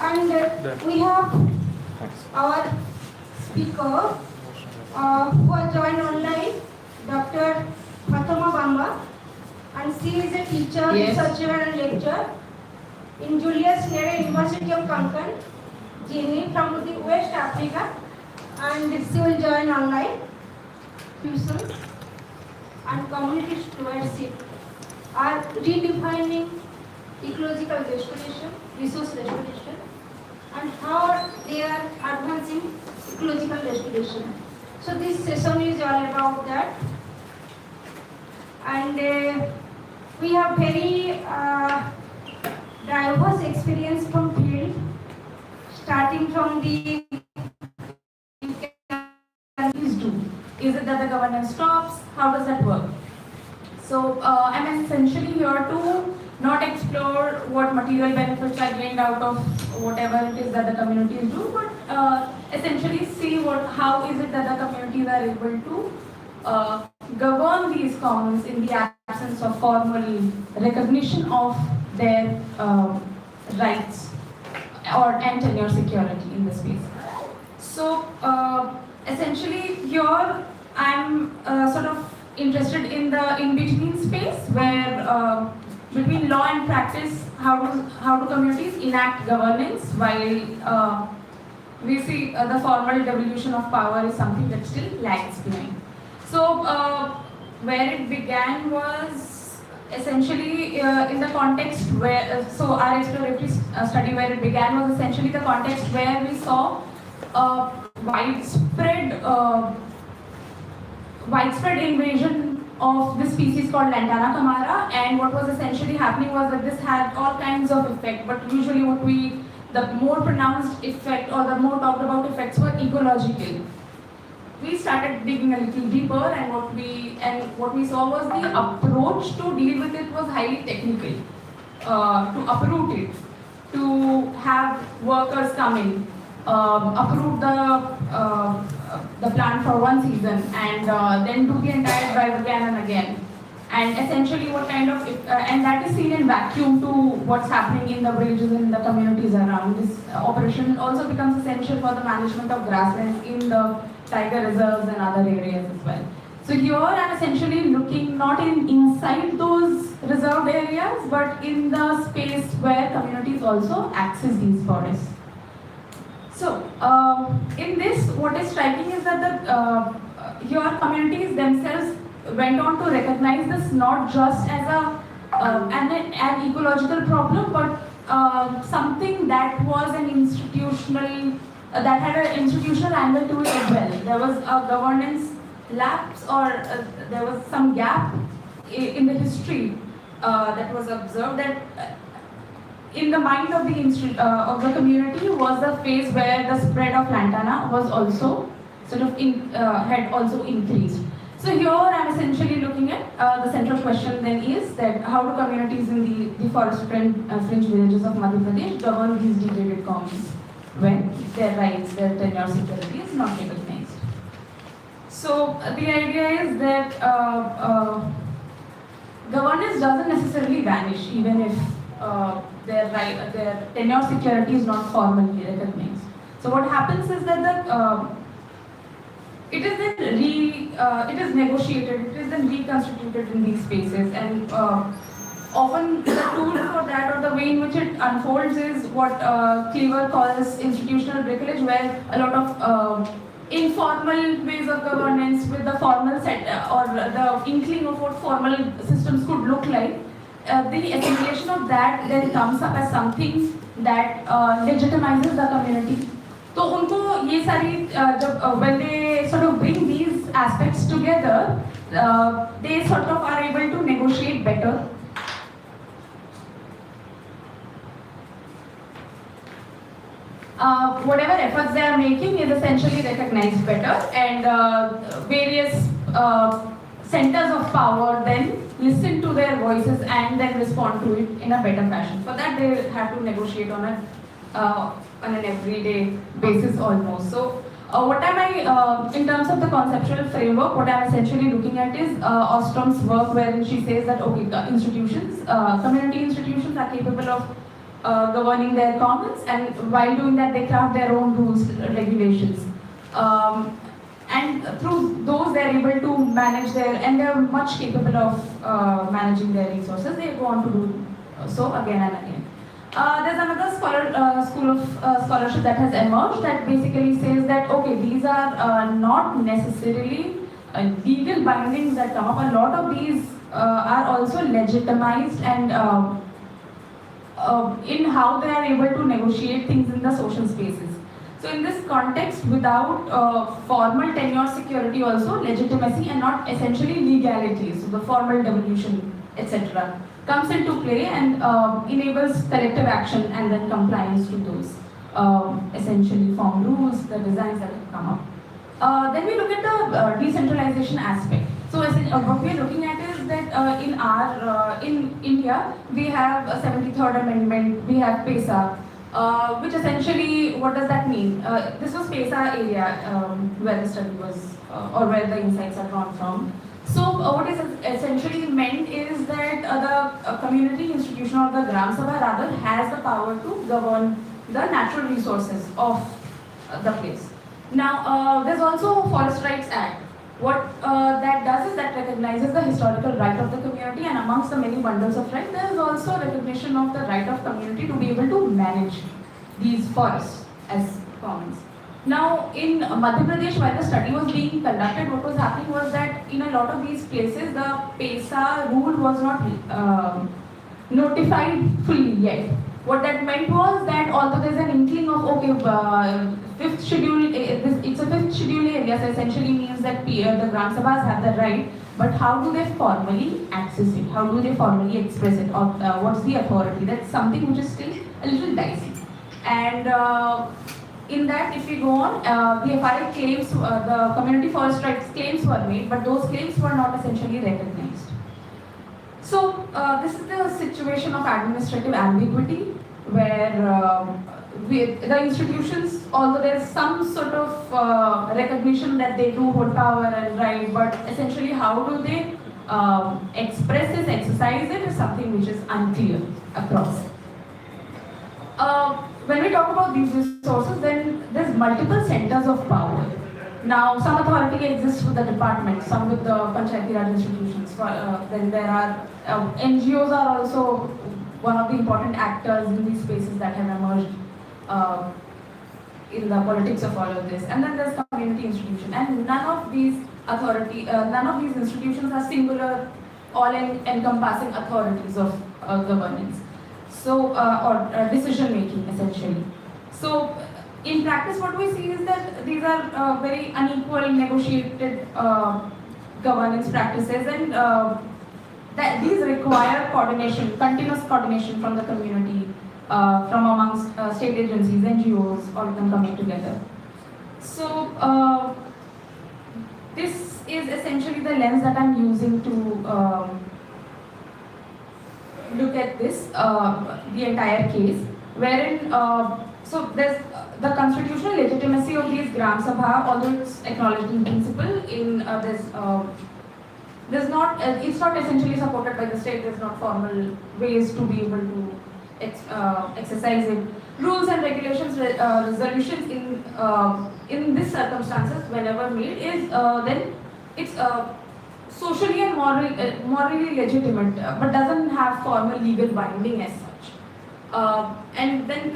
And we have our speaker who has joined online, Dr. Fatoma Bamba, and she is a teacher, researcher and lecturer in Julius Nyerere University of Konkan, Guinea, from the West Africa, and she will join online tuition and community stewardship are redefining ecological restoration, resource restoration, and how they are advancing ecological restoration. So this session is all about that, and we have very diverse experience from field, starting from the is it that the governance stops? How does that work? So I'm essentially here to not explore what material benefits are gained out of whatever it is that the communities do, but essentially see how is it that the communities are able to govern these commons in the absence of formal recognition of their rights and tenure security in the space. So essentially here I'm sort of interested in the in-between space where between law and practice, how do communities enact governance while we see the formal devolution of power is something that still lags behind. So where it began was essentially in the context where, so our exploratory study where it began was essentially the context where we saw widespread invasion of this species called Lantana camara, and what was essentially happening was that this had all kinds of effect, but usually the more pronounced effect or the more talked about effects were ecological. We started digging a little deeper, and what we saw was the approach to deal with it was highly technical. To uproot it, to have workers come in, uproot the plant for one season, and then do the entire drive again and again. And essentially what kind of, and that is seen in vacuum to what's happening in the villages and in the communities around. This operation also becomes essential for the management of grasslands in the tiger reserves and other areas as well. So here I'm essentially looking not inside those reserved areas, but in the space where communities also access these forests. So in this, what is striking is that your communities themselves went on to recognize this not just as an ecological problem, but something that was an institutional, that had an institutional angle to it as well. There was a governance lapse, or there was some gap in the history that was observed, that in the mind of the community was the phase where the spread of lantana was also sort of had also increased. So here I'm essentially looking at the central question then is that how do communities in the forest fringe villages of Madhya Pradesh govern these degraded commons when their rights, their tenure security is not recognized. So the idea is that governance doesn't necessarily vanish even if their tenure security is not formally recognized. So what happens is that it is then it is negotiated, it is then reconstituted in these spaces, and often the tool for that or the way in which it unfolds is what Cleaver calls institutional bricolage, where a lot of informal ways of governance with the formal set or the inkling of what formal systems could look like. The assimilation of that then comes up as something that legitimizes the community. So उनको ये सारी when they sort of bring these aspects together, they sort of are able to negotiate better. Whatever efforts they are making is essentially recognized better, and various centers of power then listen to their voices and then respond to it in a better fashion. For that, they have to negotiate on an everyday basis almost. So, what am I, in terms of the conceptual framework, what I'm essentially looking at is Ostrom's work wherein she says that, okay, institutions, community institutions are capable of governing their commons, and while doing that, they craft their own rules, regulations. And through those, they're able to manage and they're much capable of managing their resources. They go on to do so again and again. There's another school of scholarship that has emerged that basically says that, okay, these are not necessarily legal bindings that come up. A lot of these are also legitimized and in how they are able to negotiate things in the social spaces. So in this context, without formal tenure security also, legitimacy and not essentially legality, so the formal devolution, etc., comes into play and enables collective action and then compliance to those essentially formed rules, the designs that have come up. Then we look at the decentralization aspect. So what we are looking at is that in India, we have a 73rd Amendment, we have PESA, which essentially, what does that mean? This was PESA area where the study was, or where the insights are drawn from. So what is essentially meant is that the community institution or the Gram Sabha rather has the power to govern the natural resources of the place. Now, there's also Forest Rights Act. What that does is that recognizes the historical right of the community, and amongst the many bundles of rights, there is also recognition of the right of community to be able to manage these forests as commons. Now, in Madhya Pradesh, while the study was being conducted, what was happening was that in a lot of these places, the PESA rule was not notified fully yet. What that meant was that although there's an inkling of, okay, fifth schedule, it's a fifth schedule area, so essentially means that the Gram Sabhas have the right, but how do they formally access it? How do they formally express it? Or what's the authority? That's something which is still a little dicey. And in that, if we go on, the FRA claims, the community forest rights claims were made, but those claims were not essentially recognized. So this is the situation of administrative ambiguity, where the institutions, although there's some sort of recognition that they do hold power and right, but essentially how do they express this, exercise it, is something which is unclear across. When we talk about these resources, then there's multiple centers of power. Now, some authority exists with the department, some with the Panchayati Raj institutions. Then there are NGOs are also one of the important actors in these spaces that have emerged in the politics of all of this. And then there's community institution, and none of these institutions are singular, all-encompassing authorities of governance. So, or decision making essentially. So, in practice, what we see is that these are very unequal, negotiated governance practices, and that these require coordination, continuous coordination from the community, from amongst state agencies, NGOs, all of them coming together. So, this is essentially the lens that I'm using to look at this, the entire case, wherein, so there's the constitutional legitimacy of these Gram Sabha, although it's acknowledged in principle, there's not, it's not essentially supported by the state, there's not formal ways to be able to exercise it. Rules and regulations, resolutions in this circumstances, whenever made, is then it's socially and morally legitimate, but doesn't have formal legal binding as such. And then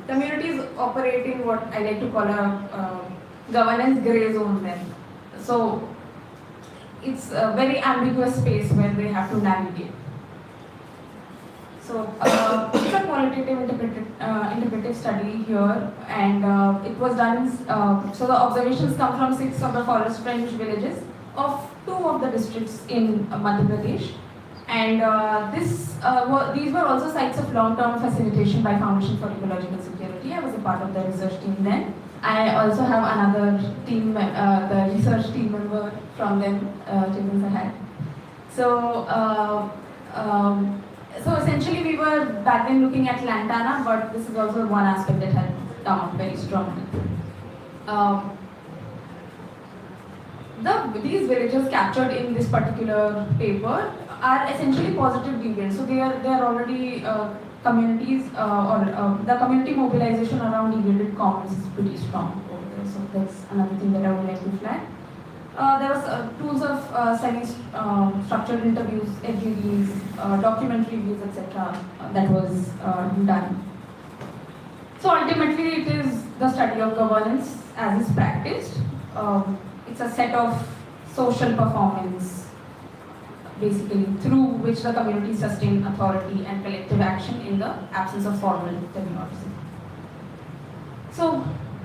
communities operate in what I like to call a governance grey zone then. So it's a very ambiguous space where they have to navigate. So it's a qualitative interpretive study here, and it was done, so the observations come from 6 of the forest range villages of 2 of the districts in Madhya Pradesh. And these were also sites of long-term facilitation by Foundation for Ecological Security. I was a part of the research team then. I also have another team, the research team member from them, Chetan Sahai. So, so essentially we were back then looking at lantana, but this is also one aspect that had come up very strongly. These villages captured in this particular paper are essentially positive deviants. So they are already communities or the community mobilization around degraded commons is pretty strong over there. So that's another thing that I would like to flag. There was tools of semi-structured interviews, FGDs, documentary reviews, etc. That was done. So ultimately, it is the study of governance as is practiced. It's a set of social performance, basically, through which the community sustain authority and collective action in the absence of formal democracy. So,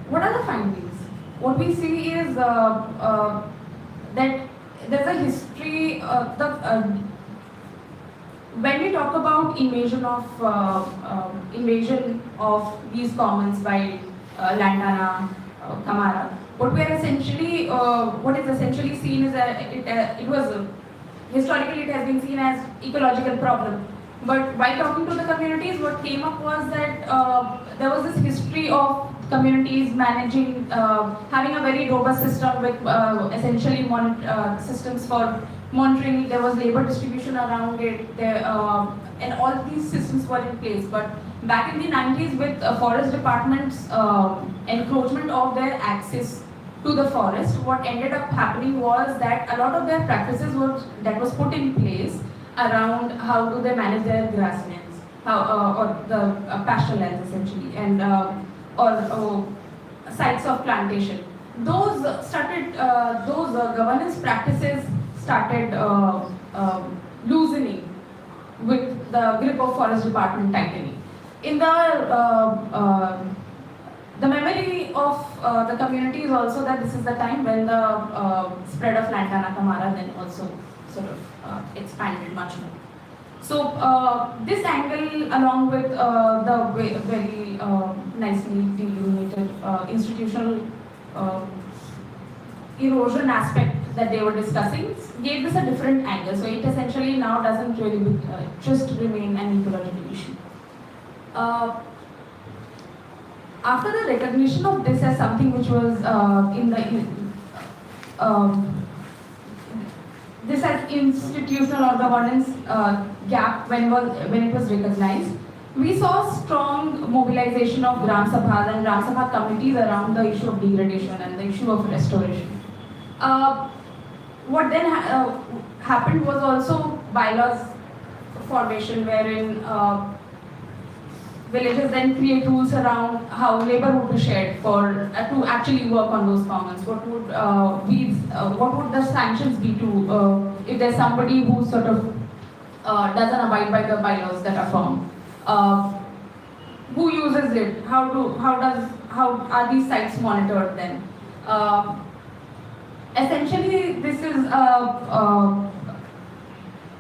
what are the findings? What we see is that there's a history. When we talk about invasion of these commons by Lantana, Camara, what is essentially seen is that it was historically it has been seen as ecological problem. But while talking to the communities, what came up was that there was this history of communities managing, having a very robust system with essentially systems for monitoring. There was labor distribution around it, and all these systems were in place. But back in the 90s, with forest departments' encroachment of their access to the forest, what ended up happening was that a lot of their practices that was put in place around how do they manage their grasslands, or the pasture lands essentially, and or sites of plantation. Those governance practices started loosening with the grip of forest department tightening. In the memory of the community is also that this is the time when the spread of Lantana Camara then also sort of expanded much more. So this angle, along with the very nicely delineated institutional erosion aspect that they were discussing, gave this a different angle. So it essentially now doesn't really just remain an ecological issue. After the recognition of this as something which was this as institutional or governance gap when it was recognized, we saw strong mobilization of Gram Sabhas and Gram Sabha committees around the issue of degradation and the issue of restoration. What then happened was also bylaws formation, wherein villages then create rules around how labor would be shared for to actually work on those commons. What would the sanctions be to if there's somebody who sort of doesn't abide by the bylaws that are formed? Who uses it? How are these sites monitored then? Essentially, this is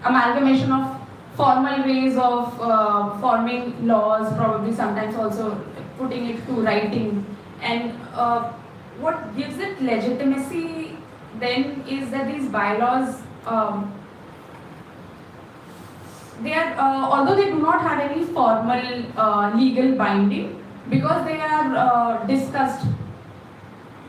amalgamation of formal ways of forming laws, probably sometimes also putting it to writing. And what gives it legitimacy then is that these bylaws, they are, although they do not have any formal legal binding, because they are discussed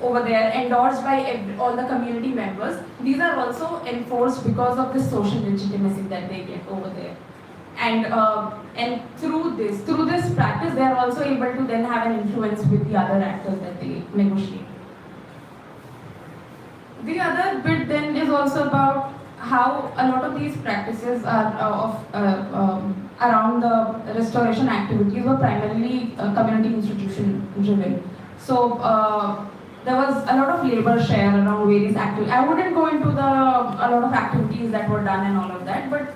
over there, endorsed by all the community members, these are also enforced because of the social legitimacy that they get over there. And through this practice, they are also able to then have an influence with the other actors that they negotiate. The other bit then is also about how a lot of these practices are around the restoration activities were primarily community institution driven. So there was a lot of labor share around various activities. I wouldn't go into a lot of activities that were done and all of that, but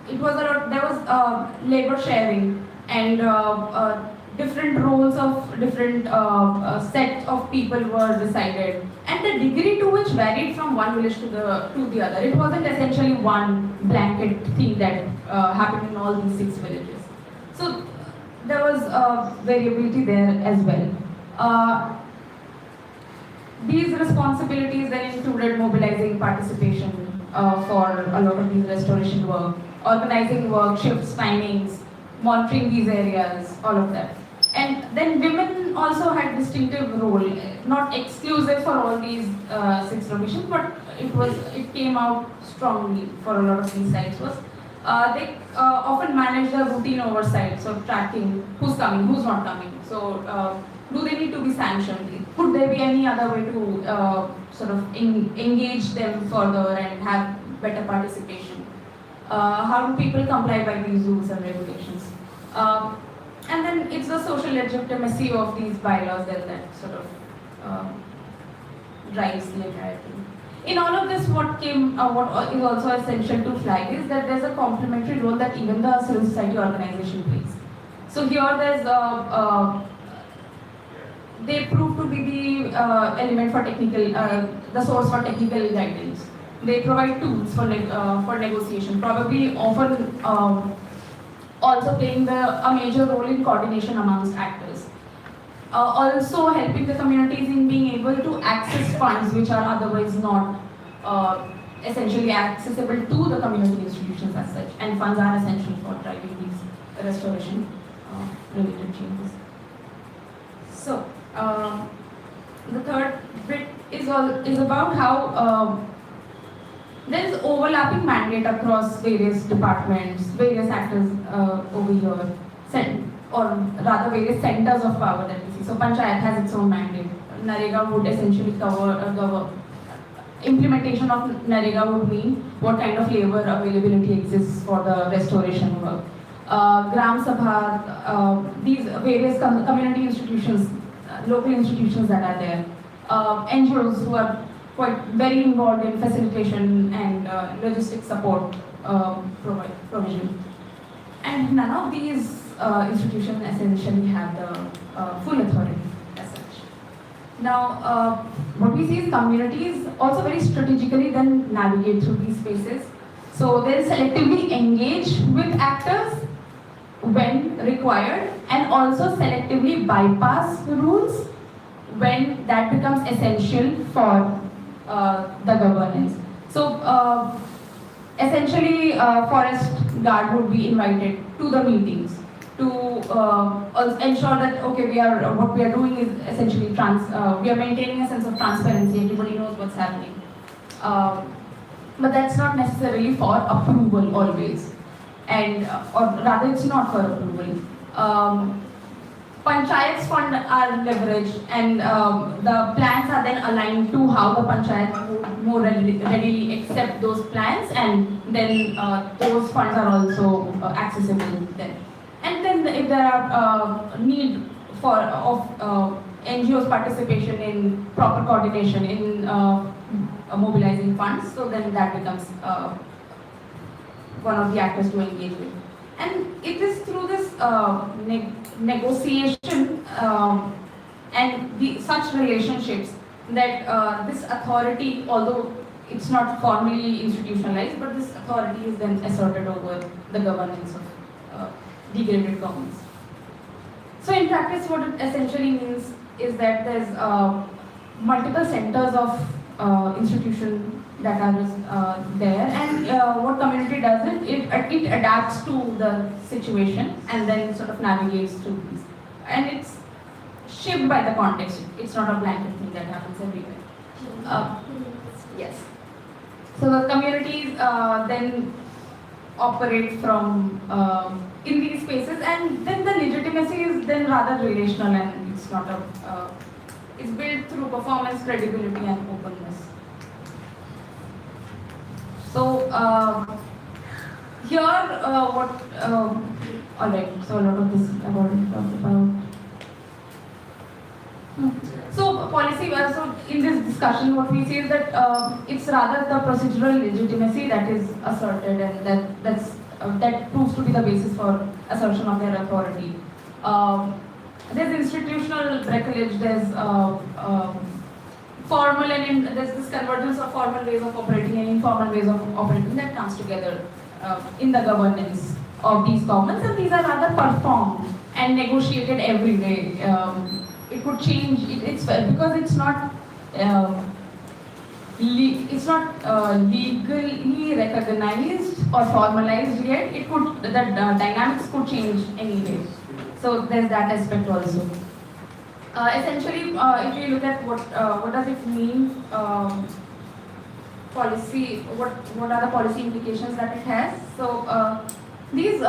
it was there was labor sharing and different roles of different set of people were decided, and the degree to which varied from one village to the other. It wasn't essentially one blanket thing that happened in all these 6 villages. So there was variability there as well. Uh, these responsibilities then included mobilizing participation for a lot of these restoration work, organizing work, shifts, timings, monitoring these areas, all of that. And then women also had distinctive role, not exclusive for all these 6 locations, but it came out strongly for a lot of these sites. Was they often manage the routine oversight, so tracking who's coming, who's not coming. So do they need to be sanctioned? Could there be any other way to sort of engage them further and have better participation? How do people comply by these rules and regulations? And then it's the social legitimacy of these bylaws that sort of drives legality. In all of this, what is also essential to flag is that there's a complementary role that even the civil society organization plays. So here there's they prove to be the element for technical, the source for technical guidance. They provide tools for negotiation, probably often also playing a major role in coordination amongst actors. Also helping the communities in being able to access funds which are otherwise not essentially accessible to the community institutions as such, and funds are essential for driving these restoration related changes. So the third bit is about how there is overlapping mandate across various departments, various actors over here, or rather various centers of power that we see. So Panchayat has its own mandate. Narega would essentially cover implementation of Narega would mean what kind of labor availability exists for the restoration work. Gram Sabha, these various community institutions, local institutions that are there, NGOs who are quite very involved in facilitation and logistic support provision. And none of these institutions essentially have the full authority as such. Now, what we see is communities also very strategically then navigate through these spaces. So they'll selectively engage with actors when required, and also selectively bypass rules when that becomes essential for the governance. So essentially, forest guard would be invited to the meetings to ensure that what we are doing is essentially we are maintaining a sense of transparency. Everybody knows what's happening, but that's not necessarily for approval always, and or rather, it's not for approval. Panchayats fund are leveraged, and the plans are then aligned to how the panchayat would more readily accept those plans, and then those funds are also accessible then. And then if there are need of NGOs participation in proper coordination in mobilizing funds, so then that becomes one of the actors to engage with. And it is through this negotiation and such relationships that this authority, although it's not formally institutionalized, but this authority is then asserted over the governance of degraded commons. So in practice, what it essentially means is that there's multiple centers of institution that are there, and what community does it adapts to the situation and then sort of navigates through these. And it's shaped by the context. It's not a blanket thing that happens everywhere. Yes. So the communities then operate from in these spaces, and then the legitimacy is then rather relational, and it's not it's built through performance, credibility, and openness. So here, all right. So a lot of this I've already talked about. So policy. So in this discussion, what we see is that it's rather the procedural legitimacy that is asserted, and that proves to be the basis for assertion of their authority. There's institutional bracketage. There's formal and there's this convergence of formal ways of operating and informal ways of operating that comes together in the governance of these commons, and these are rather performed and negotiated every day. it could change. It's because it's not. It's not legally recognized or formalized yet. It could the dynamics could change anyway. So there's that aspect also. Essentially, if you look at what does it mean, policy, what are the policy implications that it has? So these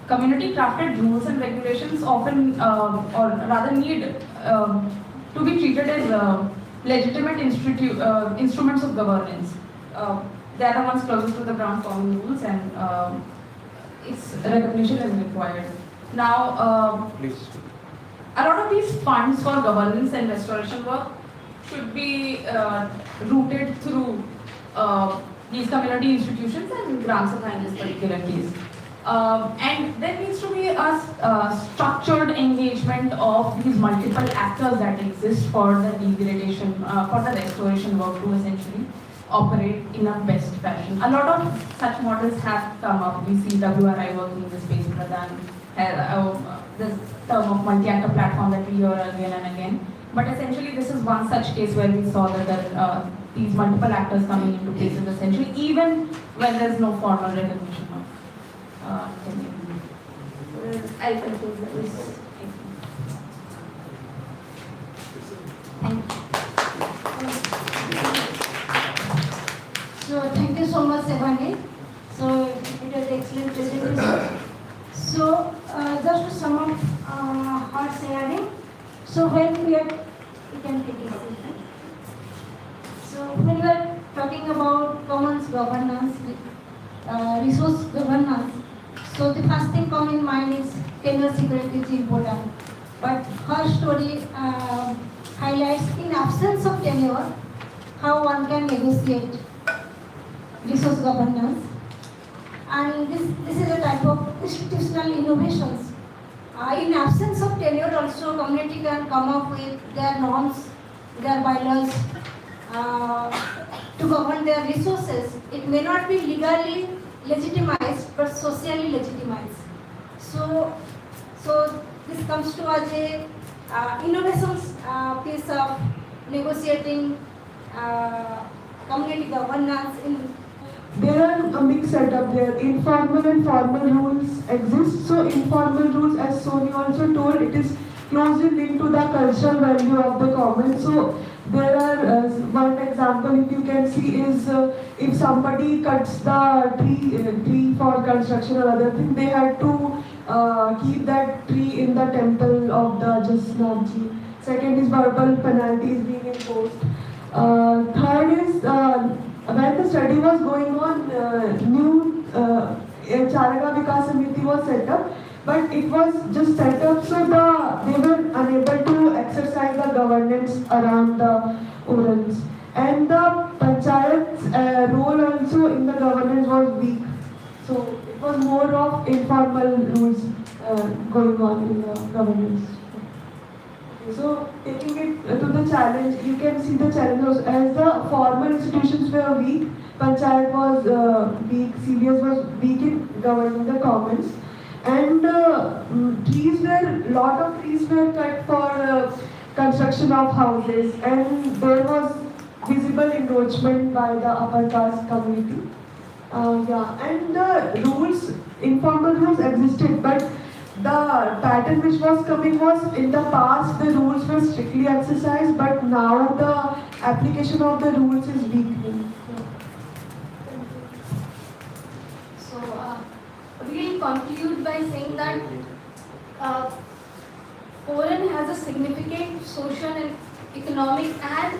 community crafted rules and regulations often, or rather need to be treated as legitimate instruments of governance. They are the ones closest to the ground forming rules, and its recognition is required. Now, a lot of these funds for governance and restoration work should be rooted through these community institutions and grants in this particular case. And there needs to be a structured engagement of these multiple actors that exist for the degradation, for the restoration work to essentially operate in a best fashion. A lot of such models have come up. We see WRI working in the space, Pradhan, this term of multi-actor platform that we hear again and again. But essentially, this is one such case where we saw that there are these multiple actors coming into places essentially, even when there's no formal recognition of I'll conclude with this. Thank you. So thank you so much, Sevani. So it was excellent presentation. So just to sum up her sharing. So when we can take it. So when we are talking about commons governance, resource governance, so the first thing come in mind is tenure security is important. But her story highlights in absence of tenure, how one can negotiate resource governance. And this is a type of institutional innovations. In absence of tenure also, community can come up with their norms, their bylaws to govern their resources. It may not be legally legitimized, but socially legitimized. So this comes to as a innovations piece of negotiating community governance in. There are a mixed setup there. Informal and formal rules exist. So informal rules, as Soni also told, it is closely linked to the cultural value of the common. So there are one example, if you can see, is if somebody cuts the tree for construction or other thing, they had to keep that tree in the temple of the Jasnavji. Second is verbal penalties being imposed. Third is when the study was going on, new Charaga Vikas Samiti was set up, but it was just set up so they were unable to exercise the governance around the orals. And the panchayat's role also in the governance was weak. So it was more of informal rules going on in the governance. So taking it to the challenge, you can see the challenges as the formal institutions were weak, panchayat was weak, CBS was weak in governing the commons, and lot of trees were cut for construction of houses, and there was visible encroachment by the upper caste community. And the rules, informal rules existed, but the pattern which was coming was in the past the rules were strictly exercised, but now the application of the rules is weakening. So we will conclude by saying that Oran has a significant social and economic and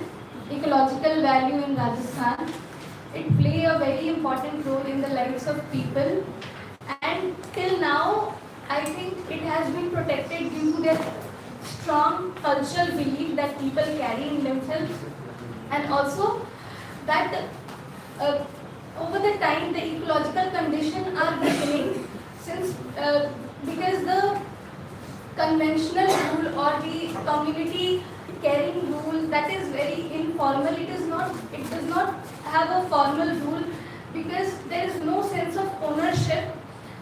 ecological value in Rajasthan. It plays a very important role in the lives of people, and till now I think it has been protected due to their strong cultural belief that people carry in themselves, and also that over the time the ecological conditions are weakening since because the conventional rule or the community caring rule that is very informal, it does not have a formal rule because there is no sense of ownership,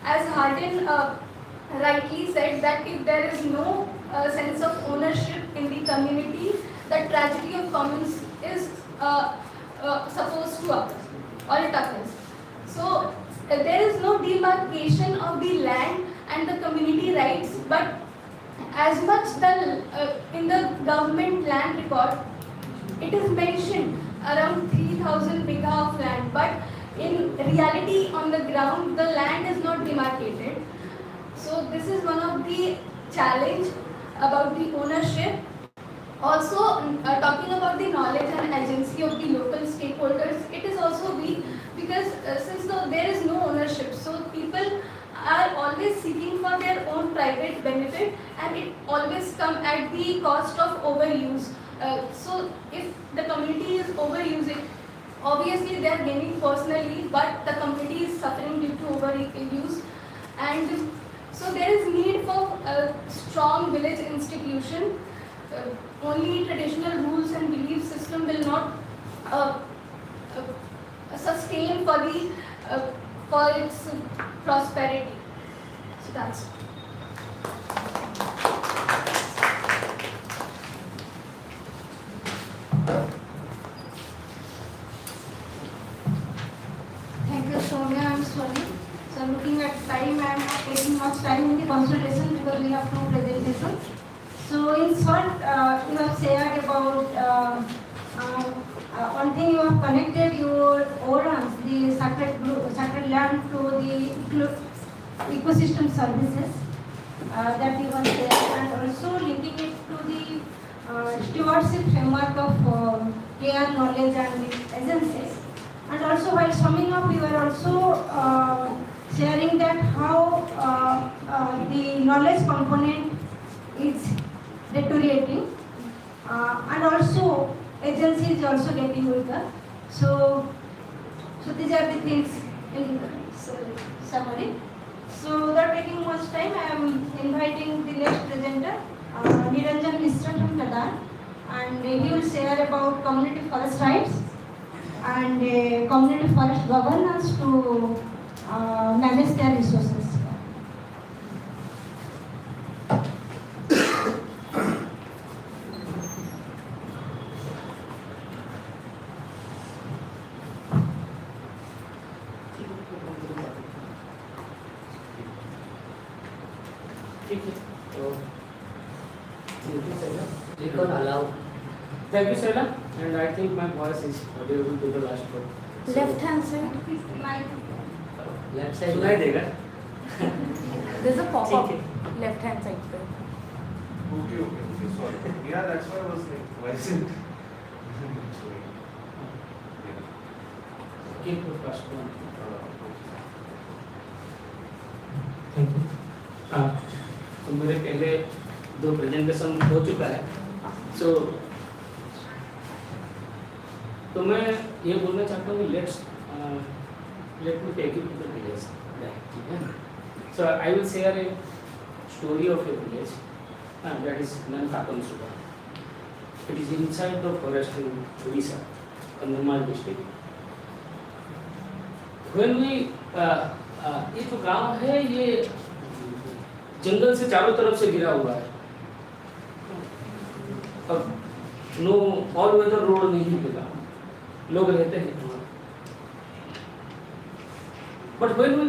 as Hardin rightly said that if there is no a sense of ownership in the community, the tragedy of commons is supposed to occur, or it occurs. So there is no demarcation of the land and the community rights, but as much in the government land record, it is mentioned around 3,000 bigha of land, but in reality on the ground, the land is not demarcated. So this is one of the challenge about the ownership. Also, talking about the knowledge and agency of the local stakeholders, it is also weak because since there is no ownership, so people are always seeking for their own private benefit, and it always comes at the cost of overuse. So if the community is overusing, obviously they are gaining personally, but the community is suffering due to overuse. And so there is need for a strong village institution. Only traditional rules and belief system will not sustain for its prosperity. So that's. Thank you, Soumya. I'm sorry. So looking at time, I am not taking much time in the consultation because we have two presentations. So in short, you have shared about one thing you have connected your organs, the sacred land to the ecosystem services that you have shared, and also linking it to the stewardship framework of care, knowledge and agencies. And also while summing up, you are also sharing that how the knowledge component is deteriorating, and also agency is also getting weaker. So these are the things in summary. So without taking much time, I am inviting the next presenter, Niranjan Mishra from Ladakh, and he will share about community forest rights and community forest governance to manage their resources. Thank you, Sela. And I think my voice is audible to the last one. Left hand side. Left side सुनाई देगा. There's a pop-up. ठीक Left hand side. Okay, sorry. Yeah, that's why I was like, why is it? Keep the first one. Thank you. तो मेरे पहले दो presentation हो चुका है. तो मैं ये बोलना चाहता हूँ let me take you to the village. So I will share a story of a village that is Nankapamsuba. It is inside the forest in Odisha, Kandhamal district. When we ये जो गांव है ये जंगल से चारों तरफ से घिरा हुआ है. अब नो ऑल वेदर रोड नहीं मिला, लोग रहते हैं. But when we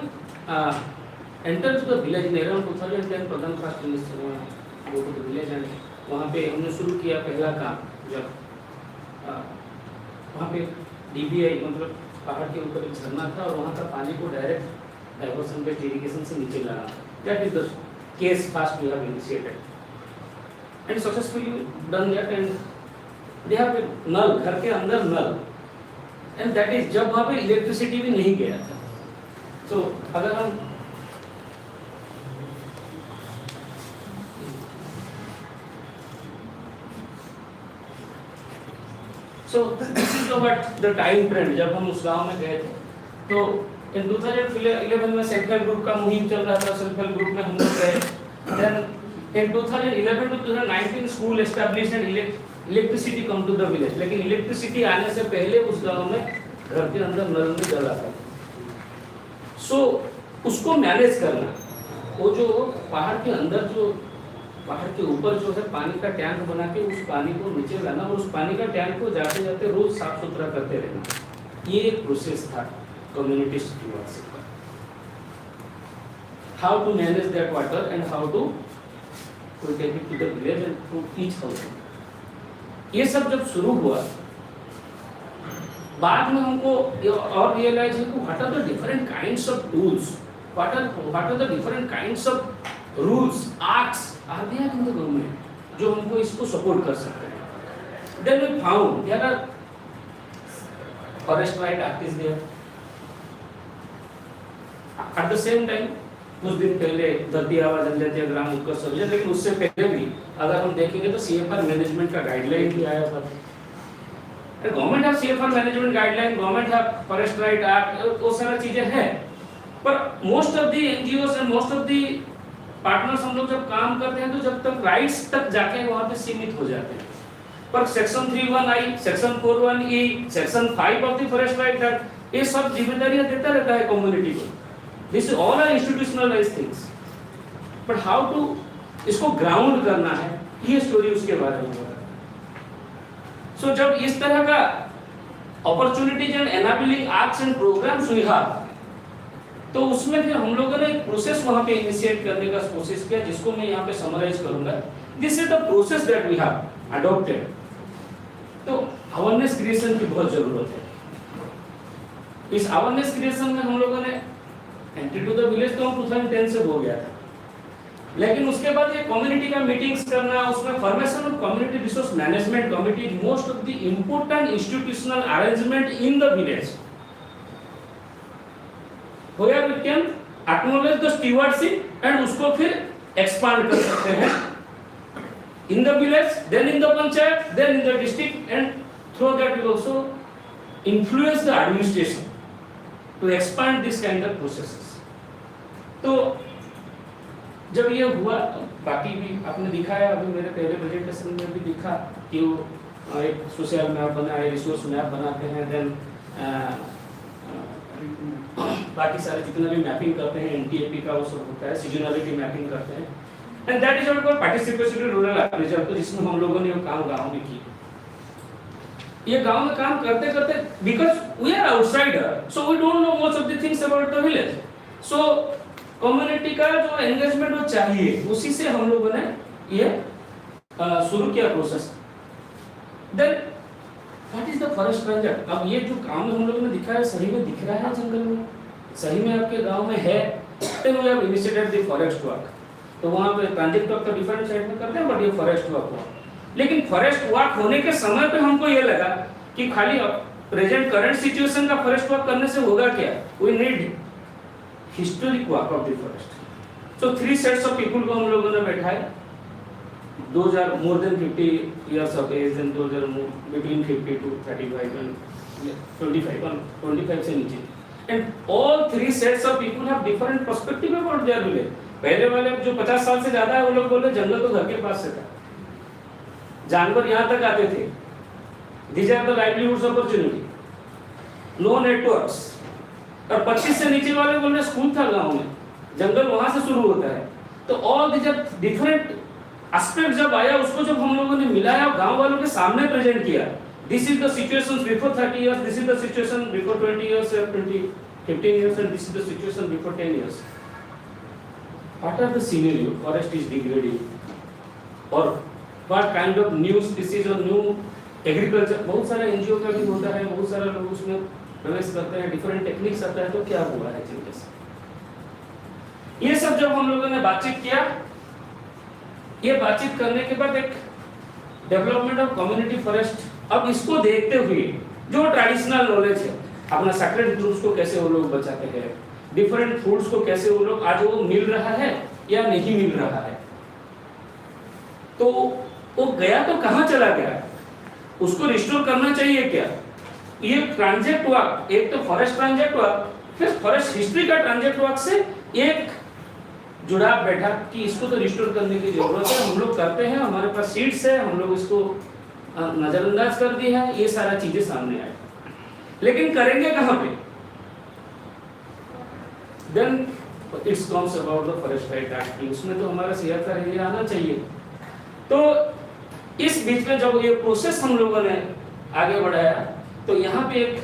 enter to the village in around 2010 pradhan first minister go to the village and वहाँ पे हमने शुरू किया पहला काम. जब वहाँ पे डीबीआई मतलब पहाड़ के ऊपर एक झरना था और वहाँ का पानी को डायरेक्ट डाइवर्सन बेस्ड इरिगेशन से नीचे लाना. That is the case first we have initiated and successfully done that, and they have a null, घर के अंदर null, and that is जब वहाँ पे इलेक्ट्रिसिटी भी नहीं गया था. So अगर हम this is what the time trend. जब हम उस गांव में गए थे तो in 2011 में सेल्फ हेल्प ग्रुप का मुहिम चल रहा था. सेल्फ हेल्प ग्रुप में हम लोग गए. Then in 2011 to 2019 school established and electricity come to the village. लेकिन इलेक्ट्रिसिटी आने से पहले उस गांव में घर के अंदर नल में जला था. So उसको मैनेज करना, वो जो पहाड़ के अंदर जो पहाड़ के ऊपर जो है पानी का टैंक बना के उस पानी को नीचे लाना और उस पानी का टैंक को जाते जाते रोज साफ सुथरा करते रहना, ये एक प्रोसेस था कम्युनिटी स्टूवर्डशिप का। How to manage that water and how to take it to the village and to each house. ये सब जब शुरू हुआ, बाद में हमको और रियलाइज है कि what are the different kinds of tools, what are the different kinds of rules, acts are there in the government जो हमको इसको सपोर्ट कर सकते हैं। Then we found there are forest right act is there. At the same time कुछ दिन पहले धरती आबा जनजातीय ग्राम उत्कर्ष अभियान, लेकिन उससे पहले भी अगर हम देखेंगे तो सीएफआर मैनेजमेंट का गाइडलाइन भी आया था। Government have CFR management guideline, government have forest right act, वो सारा चीजें हैं, पर most of the NGOs and most of the partners हम लोग जब काम करते हैं तो जब तक राइट्स तक जाके वहां पे सीमित हो जाते हैं। पर section 31I, section 41E, section 5 of the forest right act, ये सब जिम्मेदारियां देता रहता है कम्युनिटी को। This all are institutionalized things, but how to इसको ग्राउंड करना है, ये स्टोरी उसके बारे में है। सो जब इस तरह का opportunities and enabling acts and programmes we have, तो उसमें फिर हम लोगों ने एक प्रोसेस वहां पे इनिशिएट करने का कोशिश किया, जिसको मैं यहाँ पे समराइज करूंगा। This is the process that we have adopted. तो अवेयरनेस क्रिएशन की बहुत जरूरत है। इस अवेयरनेस क्रिएशन में हम लोगों ने एंट्री टू द विलेज तो 2010 से हो गया था, लेकिन उसके बाद ये कम्युनिटी का मीटिंग्स करना, उसमें formation of community resource management committee, most of the important institutional arrangement in the village where we can acknowledge the stewardship and उसको फिर expand कर सकते हैं in the village, then in the panchayat, then in the district, and through that we also influence the administration to expand this kind of processes. तो जब ये हुआ, बाकी भी आपने दिखाया, अभी मेरे पहले प्रेजेंटेशन में भी दिखा कि वो एक सोशल मैप बनाए, रिसोर्स मैप बनाते हैं, देन बाकी सारे जितना भी मैपिंग करते हैं एनटीएपी का वो सब होता है, सीजनलिटी मैपिंग करते हैं, and that is what participatory rural agriculture, तो जिसमें हम लोगों ने वो काम गांव में किया। ये गांव में काम करते करते, because we are outsider, so we don't know most of the things about the village, so community का जो एंगेजमेंट वो चाहिए, उसी से हम लोगों ने ये शुरू किया process. Then what is the forest transect. अब ये जो काम हम लोगों ने दिखाया, सही में दिख रहा है जंगल में, सही में आपके गांव में है, then we have initiated the forest work. तो वहां पे ट्रांजेक्ट वर्क तो डिफरेंट साइड में करते हैं, बट ये फॉरेस्ट वर्क हुआ। लेकिन फॉरेस्ट वर्क होने के समय पे हमको ये लगा कि खाली प्रेजेंट करंट सिचुएशन का फॉरेस्ट वर्क करने से होगा क्या, we need historic work of the forest. So 3 sets of people को हम लोगों ने बैठाया, 2000 more than 50 years of age and those are between 50 to 35 and 25 से नीचे, and all 3 sets of people have different perspective about their village। पहले वाले जो 50 साल से ज्यादा है वो लोग बोले जंगल तो घर के पास से था, जानवर यहाँ तक आते थे, these are the livelihoods opportunity, no networks। और 25 से नीचे वाले बोले स्कूल था गांव में, जंगल वहां से शुरू होता है। तो all these are different aspect जब आया, उसको जब हम लोगों ने मिलाया, गांव वालों के सामने प्रेजेंट किया, this is the situation before 30 years, this is the situation before 20 years, 15 years, and this is the situation before 10 years. What are the scenario, forest is degrading, और what kind of new species और new agriculture, बहुत सारा NGO का भी होता है, बहुत सारा लोग उसमें प्रवेश करते हैं, डिफरेंट टेक्निक्स आता है, तो क्या हुआ है चेंजेस। ये सब जब हम लोगों ने बातचीत किया, ये बातचीत करने के बाद एक डेवलपमेंट ऑफ कम्युनिटी फॉरेस्ट, अब इसको देखते हुए जो ट्रेडिशनल नॉलेज है, अपना सैक्रेड ग्रुप्स को कैसे वो लोग बचाते हैं, डिफरेंट फूड्स को कैसे वो लोग आज वो मिल रहा है या नहीं मिल रहा है, तो वो गया तो कहाँ चला गया, उसको रिस्टोर करना चाहिए क्या। ये ट्रांजेक्ट वर्क, एक तो फॉरेस्ट ट्रांजेक्ट वर्क, फिर फॉरेस्ट हिस्ट्री का ट्रांजेक्ट वर्क से एक जुड़ाव बैठा कि इसको तो रिस्टोर करने की जरूरत है, हम लोग करते हैं, हमारे पास सीड्स है, हम लोग इसको नजरअंदाज कर दिया है, ये सारा चीजें सामने आए, लेकिन करेंगे कहाँ पे। Then it's comes about the forest right act, उसमें तो हमारा CSR एरिया आना चाहिए। तो इस बीच में जब ये प्रोसेस हम लोगों ने आगे बढ़ाया तो यहाँ पे एक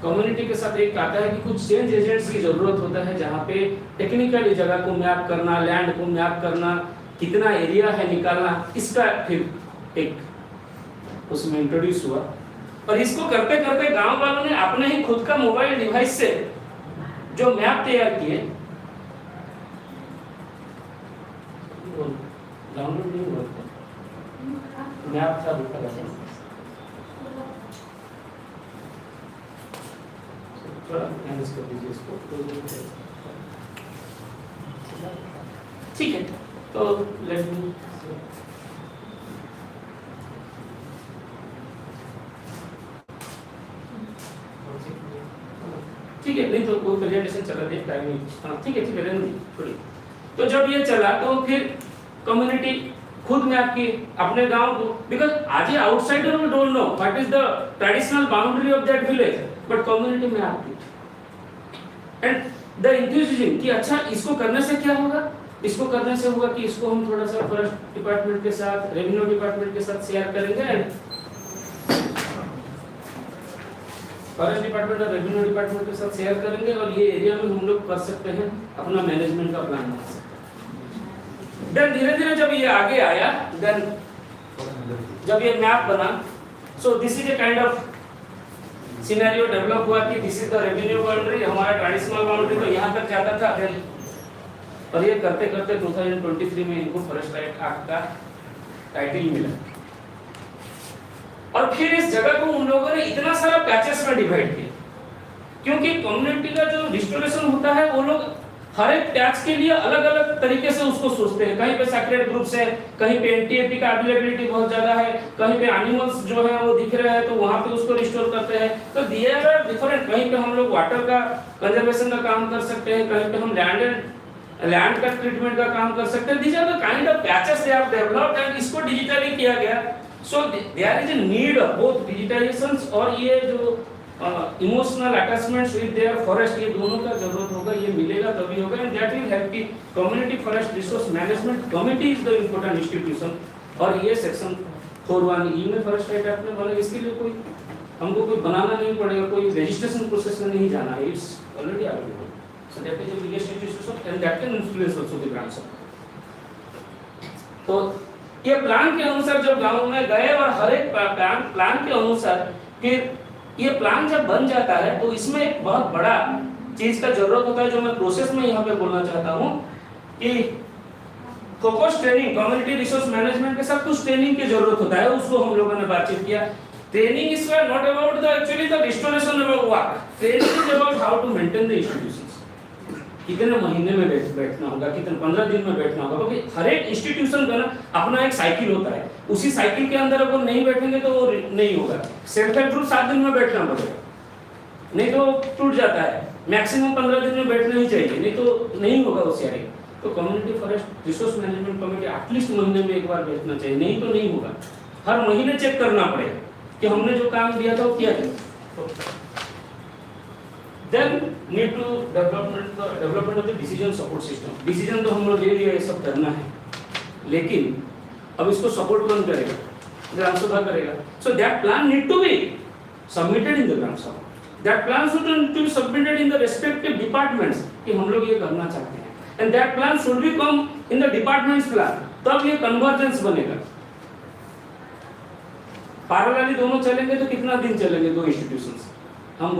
कम्युनिटी के साथ एक आता है कि कुछ चेंज एजेंट्स की जरूरत होता है, जहाँ पे टेक्निकली जगह को मैप करना, लैंड को मैप करना, कितना एरिया है निकालना, इसका फिर एक उसमें इंट्रोड्यूस हुआ। और इसको करते करते गांव वालों ने अपने ही खुद का मोबाइल डिवाइस से जो मैप तैयार किए, डाउनलोड नहीं हुआ मैप था थोड़ा मैनेज कर दीजिए इसको। ठीक है, तो लेट मी ठीक है, नहीं तो कोई प्रेजेंटेशन चला दे टाइम नहीं। हाँ ठीक है रहने दीजिए थोड़ी। तो जब ये चला तो फिर कम्युनिटी खुद में आपकी अपने गांव को, बिकॉज आज ये outsider we don't know what is the traditional boundary of that village, but community में आपकी एंड द एंथुसियाज्म कि अच्छा इसको करने से क्या होगा, इसको करने से होगा कि इसको हम थोड़ा सा फॉरेस्ट डिपार्टमेंट के साथ, रेवेन्यू डिपार्टमेंट के साथ शेयर करेंगे एंड फॉरेस्ट डिपार्टमेंट और रेवेन्यू डिपार्टमेंट के साथ शेयर करेंगे और ये एरिया में हम लोग कर सकते हैं अपना मैनेजमेंट का प्लान बना सकते हैं। देन धीरे धीरे जब ये आगे आया, देन जब ये मैप बना, so this is a kind of scenario develop हुआ कि this is the revenue boundary, हमारा ट्रेडिशनल बाउंड्री तो यहाँ तक जाता था। देन और ये करते करते 2023 में इनको फॉरेस्ट राइट एक्ट का टाइटल मिला। और फिर इस जगह को उन लोगों ने इतना सारा पैचेस में डिवाइड किया, क्योंकि कम्युनिटी का जो रिस्टोरेशन होता है वो लोग हर एक पैच के लिए अलग अलग तरीके से उसको सोचते हैं। कहीं पे सैक्रेड ग्रुप्स है, कहीं पे एनटीएपी का अवेलेबिलिटी बहुत ज्यादा है, कहीं पे एनिमल्स जो है वो दिख रहे हैं तो वहां पे उसको रिस्टोर करते हैं। तो देयर आर डिफरेंट, कहीं पे हम लोग वाटर का कंजर्वेशन का काम कर सकते हैं, कहीं पे हम लैंड का ट्रीटमेंट का काम कर सकते हैं। These are the kind of patches they have developed and इसको डिजिटली किया गया। So there is a need of both digitizations और ये जो emotional attachments with their forest, ये दोनों का जरूरत होगा, ये मिलेगा तभी होगा एंड दैट विल हेल्प की community forest resource management committee is the important institution. और ये सेक्शन 4(1)E में फॉरेस्ट राइट एक्ट में बना, इसके लिए कोई हमको कोई बनाना नहीं पड़ेगा, कोई रजिस्ट्रेशन प्रोसेस में नहीं जाना है, it's already available. So that is a biggest institution and that can influence also the grants. तो ये प्लान के अनुसार जब गांव में गए और हर एक प्लान के अनुसार फिर ये प्लान जब बन जाता है तो इसमें एक बहुत बड़ा चीज का जरूरत होता है जो मैं प्रोसेस में यहाँ पे बोलना चाहता हूँ कि focus training, community resource management के साथ कुछ ट्रेनिंग की जरूरत होता है, उसको हम लोगों ने बातचीत किया। Training is not about the actually the restoration about work, training is about how to maintain the institutions. कितने महीने में बैठना होगा, कितने 15 दिन में बैठना होगा, क्योंकि हर एक इंस्टीट्यूशन का ना अपना एक साइकिल होता है, उसी साइकिल के अंदर अगर नहीं बैठेंगे तो वो नहीं होगा। सेल्फ हेल्प ग्रुप 7 दिन में बैठना पड़ेगा, नहीं तो टूट जाता है। मैक्सिमम 15 दिन में बैठना ही चाहिए, नहीं तो नहीं होगा वो शेयरिंग। तो community forest resource management committee at least महीने में एक बार बैठना चाहिए, नहीं तो नहीं होगा। हर महीने चेक करना पड़ेगा कि हमने जो काम दिया था वो किया था। Then need to development of the decision support system. Decision तो हम लोग ले लिया, ये सब करना है, लेकिन अब इसको सपोर्ट कौन करेगा? ग्राम सभा करेगा। So that plan need to be submitted in the ग्राम सभा. That plan should be submitted in the respective departments कि हम लोग ये करना चाहते हैं. And that plan should be come in the department's plan. तब ये convergence बनेगा। पैरेलली दोनों चलेंगे तो कितना दिन चलेंगे दो इंस्टीट्यूशंस? हम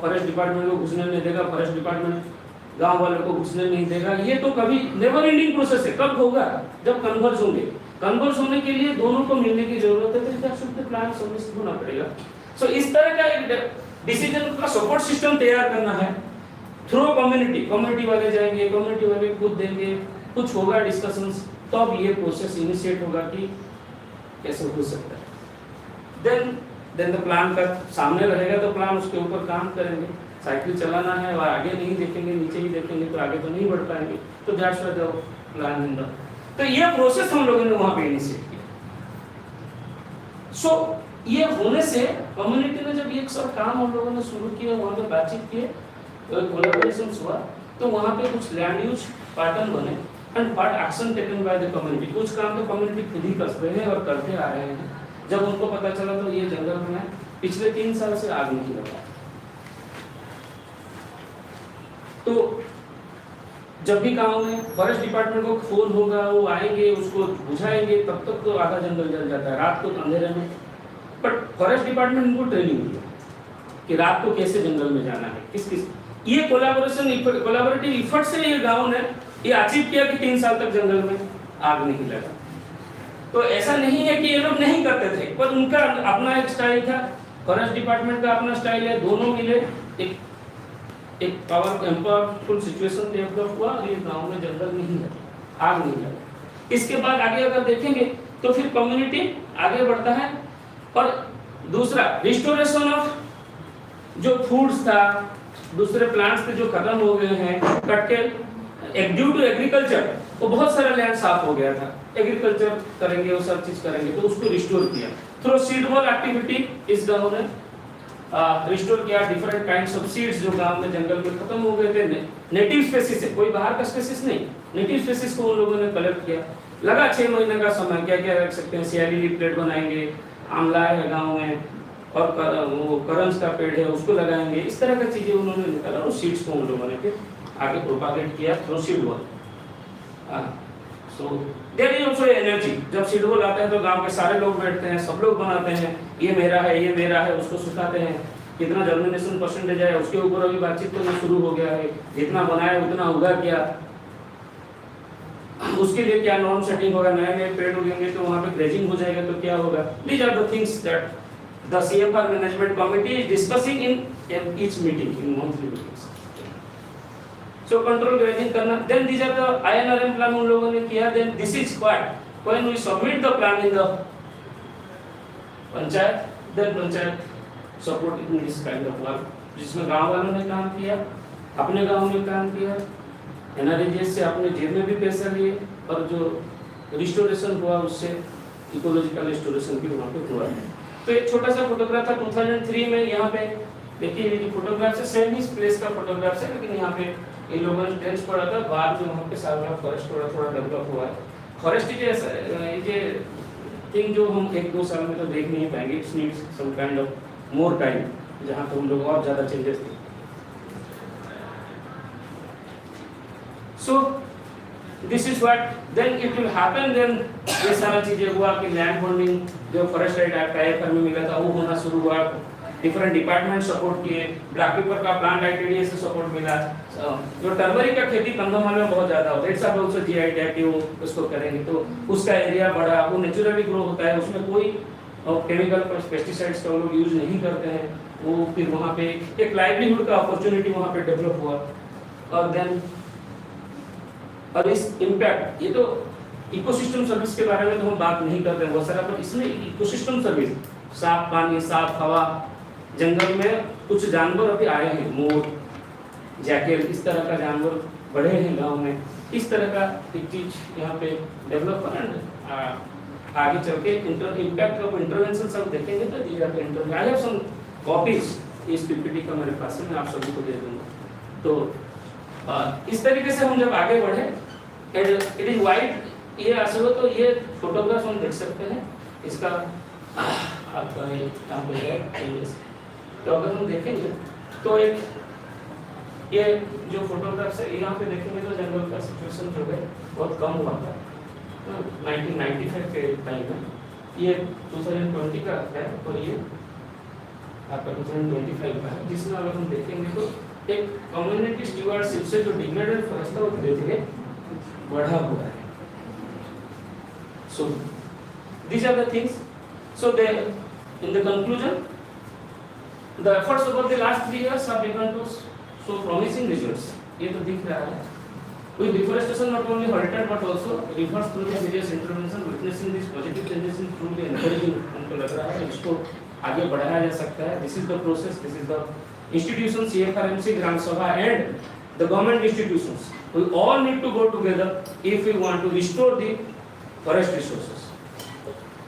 फॉरेस्ट डिपार्टमेंट को घुसने नहीं देगा, फॉरेस्ट डिपार्टमेंट गांव वालों को घुसने नहीं देगा, ये तो कभी नेवर एंडिंग प्रोसेस है। कब होगा? जब कन्वर्ज होंगे। कन्वर्ज होने के लिए दोनों को मिलने की जरूरत है, फिर that should be plan submit होना पड़ेगा। सो इस तरह का एक डिसीजन का सपोर्ट सिस्टम तैयार करना है थ्रू कम्युनिटी वाले जाएंगे, कम्युनिटी वाले खुद देंगे, कुछ होगा डिस्कशंस, तब ये प्रोसेस इनिशिएट होगा कि कैसे हो सकता है। देन द प्लान का सामने रहेगा तो प्लान उसके ऊपर काम करेंगे। साइकिल चलाना है और आगे नहीं देखेंगे, नीचे ही देखेंगे तो आगे तो नहीं बढ़ पाएंगे। तो that's why the plan in the, तो ये प्रोसेस हम लोगों ने वहां पे इनिशिएट किया। सो ये होने से कम्युनिटी ने जब एक सब काम हम लोगों ने शुरू किया, वहां पे बातचीत किए, कोलैबोरेशन हुआ, तो वहाँ पे कुछ लैंड यूज पैटर्न बने and but action taken by the community. कुछ काम तो कम्युनिटी खुद ही कर रहे हैं और करते आ रहे हैं। जब उनको पता चला तो ये जंगल में पिछले 3 साल से आग नहीं लगा। तो जब भी गांव में फॉरेस्ट डिपार्टमेंट को फोन होगा, वो आएंगे, उसको बुझाएंगे, तब तक तो आधा जंगल जल जाता है रात को अंधेरे में। बट फॉरेस्ट डिपार्टमेंट उनको ट्रेनिंग दी कि रात को कैसे जंगल में जाना है, किस किस ये कोलैबोरेटिव इफर्ट से ये गांव ने ये अचीव किया कि 3 साल तक जंगल में आग नहीं लगा। तो ऐसा नहीं है कि ये लोग नहीं करते थे, पर उनका अपना एक स्टाइल था, फॉरेस्ट डिपार्टमेंट का अपना स्टाइल है, दोनों मिले एक पावरफुल सिचुएशन डेवलप हुआ और ये गांव में जंगल नहीं लगा, आग नहीं लगा। इसके बाद आगे अगर देखेंगे तो फिर कम्युनिटी आगे बढ़ता है। और दूसरा रिस्टोरेशन ऑफ जो फूड्स था, दूसरे प्लांट्स थे जो खत्म हो गए हैं, कट के ड्यू टू एग्रीकल्चर वो बहुत सारा लैंड साफ हो गया था, एग्रीकल्चर करेंगे वो सब चीज करेंगे, तो उसको रिस्टोर किया थ्रू सीड बॉल एक्टिविटी। इस गांव ने रिस्टोर किया डिफरेंट काइंड्स ऑफ सीड्स जो गांव में जंगल में खत्म हो गए थे, नेटिव स्पेसीज है, कोई बाहर का स्पेसीज नहीं, नेटिव स्पेसीज को उन लोगों ने कलेक्ट किया। लगा 6 महीने का समय, क्या क्या रख सकते हैं, सियाली लीफ प्लेट बनाएंगे, आंवला है गांव में, और वो करंज का पेड़ है उसको लगाएंगे, इस तरह की चीजें उन्होंने निकाला और सीड्स को उन लोगों ने फिर आगे प्रोपागेट किया through seed ball. So there is also energy. जब सीड बॉल आता है तो गांव के सारे लोग बैठते हैं, सब लोग बनाते हैं, ये मेरा है, ये मेरा है, उसको सुखाते हैं, कितना जर्मिनेशन परसेंटेज है उसके ऊपर अभी बातचीत करना शुरू हो गया है, जितना बनाया उतना उगा क्या, उसके लिए क्या नॉर्म सेटिंग होगा, नए नए पेड़ उगेंगे तो वहाँ पे ग्रेजिंग हो जाएगा तो क्या होगा। These are the things that the CFR management committee is discussing in each meeting, in monthly meetings. So control grazing करना, then these are the INRM plan उन लोगों ने किया, then this is what when we submit the plan in the panchayat, then panchayat support in this kind of work, जिसमें गांव वालों ने काम किया, अपने गांव में काम किया, NREGS से अपने जेब में भी पैसा लिए, और जो रिस्टोरेशन हुआ उससे इकोलॉजिकल रिस्टोरेशन भी वहाँ पे हुआ। तो एक छोटा सा फोटोग्राफ था 2003 में, यहाँ पे देखिए ये फोटोग्राफ से सेम इस प्लेस का फोटोग्राफ है, लेकिन यहाँ पे इन लोगों ने टेंस पड़ा था, बाद में वहाँ पे सारा फॉरेस्ट थोड़ा थोड़ा डेवलप हुआ है। फॉरेस्ट ये थिंग जो हम 1-2 साल में तो देख नहीं पाएंगे, it's needs some kind of more time, जहाँ पे हम लोग और ज़्यादा चेंजेस थे। So this is what then it will happen, then ये सारा चीजें हुआ कि लैंड होल्डिंग जो फॉरेस्ट राइट एक्ट IFR में मिला था वो होना शुरू हुआ, डिफरेंट डिपार्टमेंट सपोर्ट किए, ब्लैक पेपर का प्लांट ITDA से सपोर्ट मिला, जो टर्मरिक का खेती कंधमाल में बहुत ज्यादा होता है, इट्स आल्सो GI टैग कि वो उसको करेंगे तो उसका एरिया बढ़ा, वो नेचुरली ग्रो होता है, उसमें कोई केमिकल पेस्टिसाइड्स का वो लोग यूज नहीं करते हैं, वो फिर वहाँ पे एक लाइवलीहुड का अपॉर्चुनिटी वहाँ पे डेवलप हुआ। और देन और इस इम्पैक्ट, ये तो इकोसिस्टम सर्विस के बारे में तो हम बात नहीं करते हैं बहुत सारा, पर इसमें इकोसिस्टम सर्विस, साफ पानी, साफ हवा, जंगल में कुछ जानवर अभी आए हैं, मोर, जैकेल, इस तरह का जानवर बढ़े हैं गांव में, इस तरह का एक चीज यहाँ पे डेवलप है। आगे चल के इम्पैक्ट ऑफ इंटरवेंशन सब देखेंगे तो आई हैव सम कॉपीज इस PPT का मेरे पास है, मैं आप सभी को दे दूंगा। तो इस तरीके से हम जब आगे बढ़े, इट इज वाइड, ये ऐसे हो तो ये फोटोग्राफ हम देख सकते हैं, इसका आपका यहाँ पे है। तो अगर हम देखेंगे तो एक ये जो फोटोग्राफ्स है यहाँ पे देखेंगे तो जंगल का सिचुएशन जो है बहुत कम हुआ था 1995 के टाइम में, ये 2020 का है और ये आपका 2025 का है, जिसमें अगर हम देखेंगे तो एक कम्युनिटी स्टीवर्डशिप से जो डिग्रेडेड फॉरेस्ट था वो धीरे धीरे बढ़ा हुआ है। So these are the things. So they, in the conclusion, the efforts over the last 3 years have begun to show promising results. ये तो दिख रहा है। With deforestation not only halted but also reversed through the various intervention, witnessing these positive changes in truly encouraging, हमको लग रहा है इसको आगे बढ़ाया जा सकता है। This is the process. This is the institutions, CFRMC, Gram Sabha, and the government institutions. We all need to go together if we want to restore the forest resources.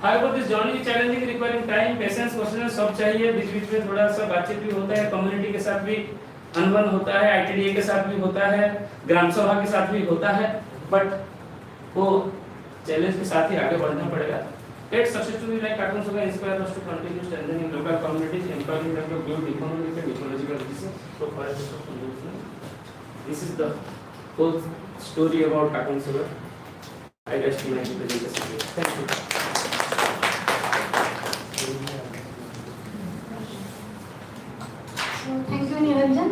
However, this journey is challenging, requiring time, patience, perseverance, सब चाहिए। बीच बीच में थोड़ा सा बातचीत भी होता है, community के साथ भी अनवन होता है, ITDA के साथ भी होता है, ग्राम सभा के साथ भी होता है, बट वो चैलेंज के साथ ही आगे बढ़ना पड़ेगा. Let's successfully like Cartoon Saga inspire us to continue strengthening local communities, empowering them to build economic and ecological resources. So far, this is the whole story about Cartoon Saga. I rest my presentation. Thank you. So thank you, Niranjan.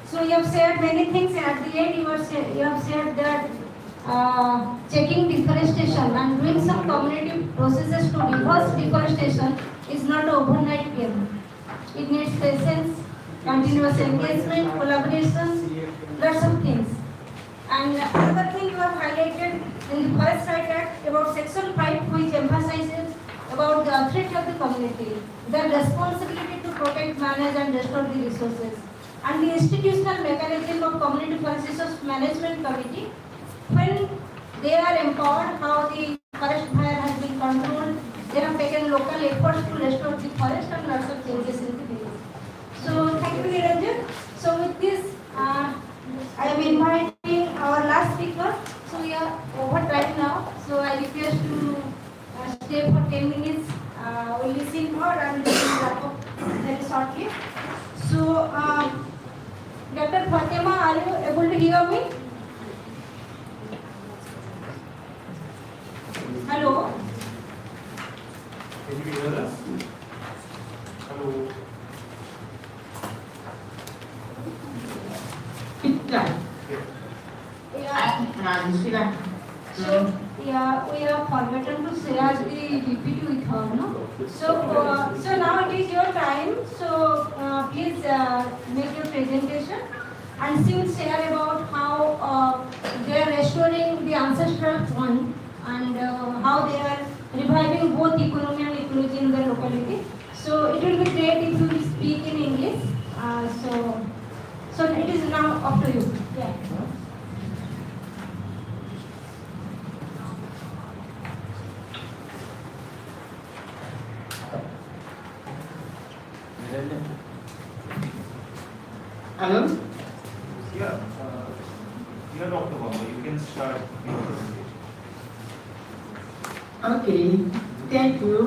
So you have said many things, and at the end you have said that checking deforestation and doing some community processes to reverse deforestation is not an overnight game. It needs patience, continuous engagement, collaboration, lots of things. And another thing you have highlighted in the Forest Right Act about Section 5, which emphasizes about the threat of the community, their responsibility to protect, manage and restore the resources, and the institutional mechanism of Community Forest Resource Management Committee, when they are empowered, how the forest fire has been controlled, they have taken local efforts to restore the forest and lots of changes in the village. So thank you, Niranjan. So with this, I am inviting our last speaker. So we are over time now. So I request to stay for 10 minutes. We'll listen more and we will wrap up very shortly. So Dr. Fatima, are you able to hear me? Hello? Can you hear us? Hello? Yeah. So yeah, we have forgotten to share the PPT with her, no? So now it is your time. So please make your presentation, and she will share about how they are restoring the ancestral fund and how they are reviving both economy and ecology in the locality. So it will be great if you will speak in English. So it is now up to you. Yeah. Hello? Yeah, Dr. Bamba, you can start your presentation. Okay, thank you.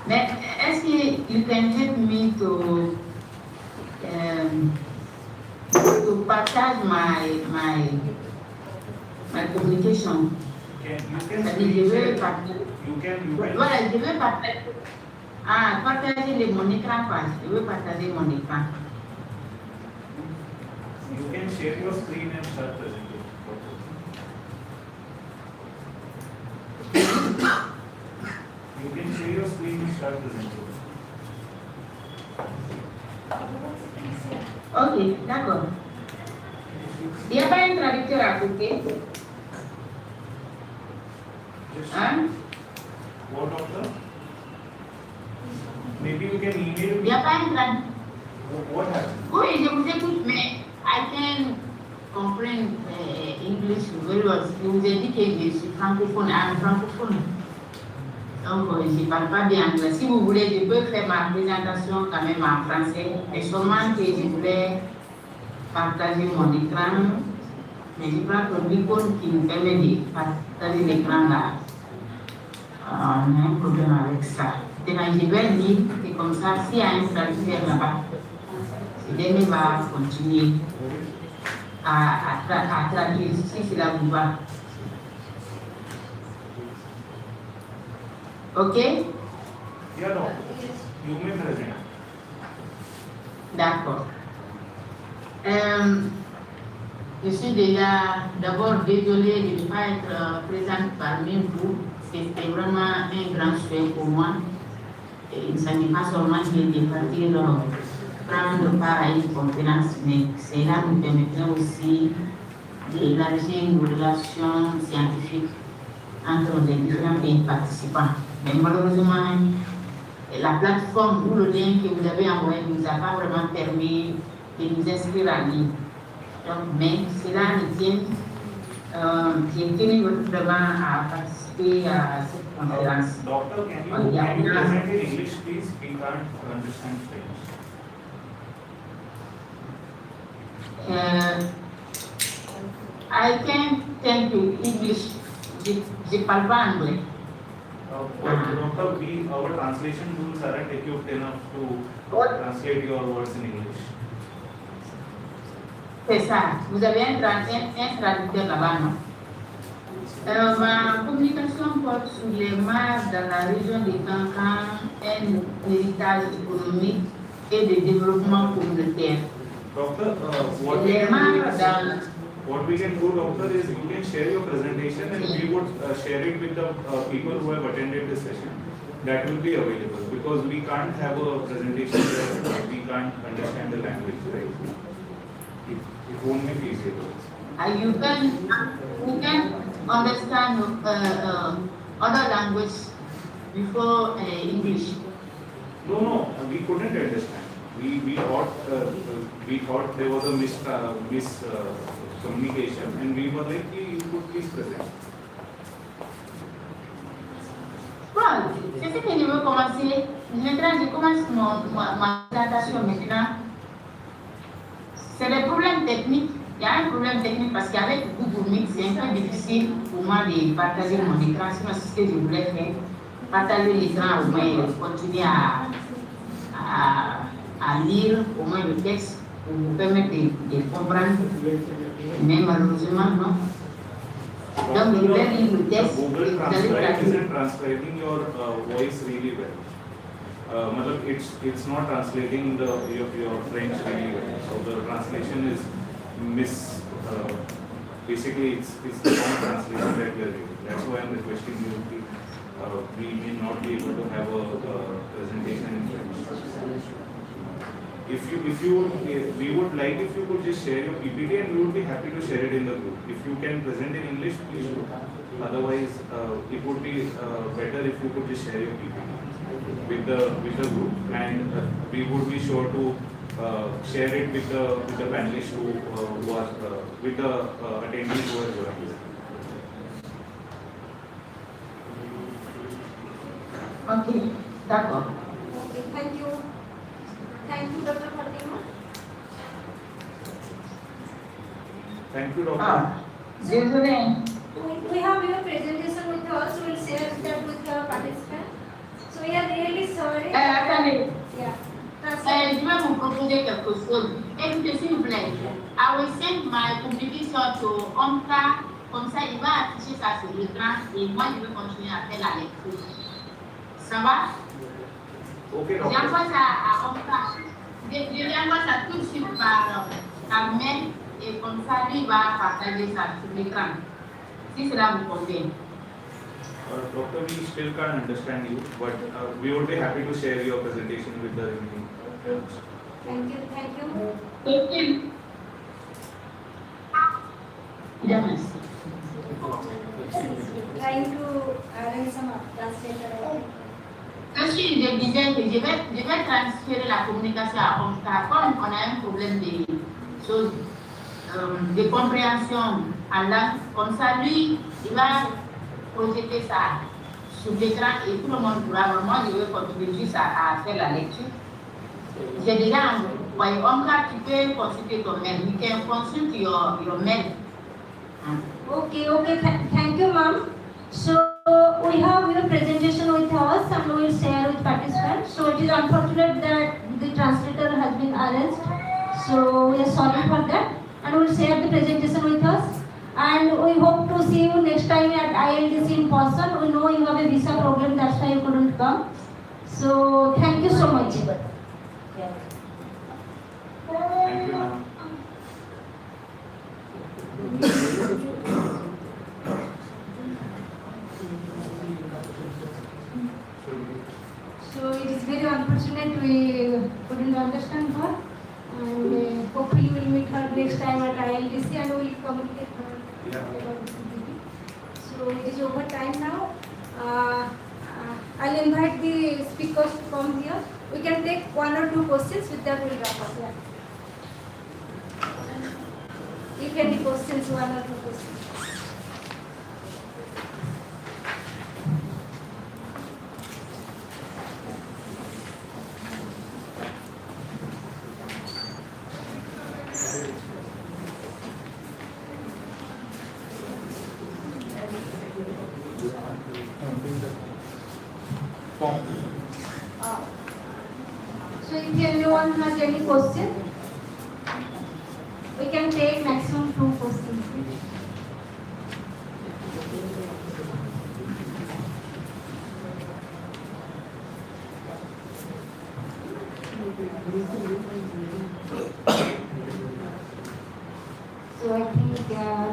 Actually, you can help me to partage my communication. C'est-à-dire, je vais partager. Voilà, je vais partager mon écran, quoi. Je vais partager mon écran. You can share your screen and start presenting. You can share your screen and start presenting. Ok, d'accord. Il n'y a pas un traducteur à côté? Just Hein? what, doctor? Maybe you can email Il me. n'y a pas un traducteur? What happened? Oui, je vous écoute, mais I can comprendre English very well. Je vous ai dit que je suis francophone, I'm francophone. Donc, je ne parle pas bien anglais. Si vous voulez, je peux faire ma présentation quand même en français. Mais seulement que je voulais partager mon écran. Mais je crois que l'icône qui nous permet de partager l'écran là, on a un problème avec ça. Maintenant, je vais lire, et comme ça, s'il y a un traducteur là-bas, le dernier va continuer à traduire si cela vous va. Ok? Yeah, doctor. You may present. D'accord. Je suis déjà d'abord désolée de ne pas être présente parmi vous. C'était vraiment un grand souhait pour moi. Et il ne s'agit pas seulement de partir prendre part à une conférence, mais cela nous permettrait aussi d'élargir nos relations scientifiques entre les différents pays participants. Mais malheureusement, la plateforme ou le lien que vous avez envoyé ne nous a pas vraiment permis de nous inscrire en ligne. Donc, mais cela nous tient. J'ai tenu vraiment à participer à cette conférence. Doctor, can you present in English, please? We can't understand French. I can thank you English. Je parle pas anglais. Doctor, our translation tools aren't equipped enough to translate your words in English. C'est ça. Vous avez un traducteur là-bas, non? Ma communication porte sur les mares dans la région de Cancan, un héritage économique et de développement communautaire. Doctor, Les mares dans what we can do, doctor, is you can share your presentation and we would share it with the people who have attended the session. That will be available because we can't have a presentation where we can't understand the language, right? It won't be feasible. you can understand other language before English. No, we couldn't understand. We thought there was a communication, and we were like, you could please present. Bon, c'est ce que je veux commencer. Je commence ma présentation maintenant. C'est des problèmes techniques. Il y a un problème technique parce qu'avec Google Meet, c'est un peu difficile pour moi de partager mon écran. Sinon, c'est ce que je voulais faire. Partager l'écran, au moins continuer à lire au moins le texte pour vous permettre de comprendre. Mais malheureusement, non. Donc, je vais lire le texte. Google Translate isn't transcribing your voice really well. It's not translating your French really well. So the translation is basically it's the wrong translation that we are doing. That's why I'm requesting you. We may not be able to have a presentation in French. We would like if you could just share your PPT, and we would be happy to share it in the group. If you can present in English, please do. Otherwise, it would be better if you could just share your PPT with the group, and we would be sure to share it with the panelists who are with the attendees who are joining. Ok, d'accord. Okay, thank you. Thank you, Dr. Fatima. Thank you, Doctor. Désolé. We have your presentation with us. We will share that with the participants. So we are really sorry. Attendez. Yeah. Je vais vous proposer quelque chose. Écoutez, s'il vous plaît. I will send my publication to Omka. Comme ça, il va afficher ça sur l'écran et moi, je vais continuer à faire la lecture. Ça va? Okay, Doctor. J'envoie ça à Omka. Je lui envoie ça tout de suite par mail et comme ça, lui va partager ça sur l'écran. Si cela vous convient. Doctor, we still can't understand you, but we would be happy to share your presentation with the remaining. Thank you. Thank you. Ok. Bien, merci. Trying to arrange some translator. Ensuite, je disais que je vais transférer la communication à Omka. Comme on a un problème de choses, de compréhension en langue, comme ça, lui, il va projeter ça sur l'écran et tout le monde pourra. Moi, je vais continuer juste à faire la lecture. J'ai déjà envoyé. Omka, tu peux consulter ton mail. You can consult your mail. Okay, thank you, ma'am. So we have your presentation with us and we will share with participants. So it is unfortunate that the translator has been arranged. So we are sorry for that, and we will share the presentation with us. And we hope to see you next time at ILDC in person. We know you have a visa problem, that's why you couldn't come. So thank you so much. Thank you, ma'am. So it is very unfortunate we couldn't understand her, and hopefully we will meet her next time at ILDC and we will communicate her. Yeah. So it is over time now. I'll invite the speakers to come here. We can take one or two questions, with that we'll wrap up. Yeah. If any questions, one or two questions. form. So if anyone has any question, we can take maximum 2 questions. So I think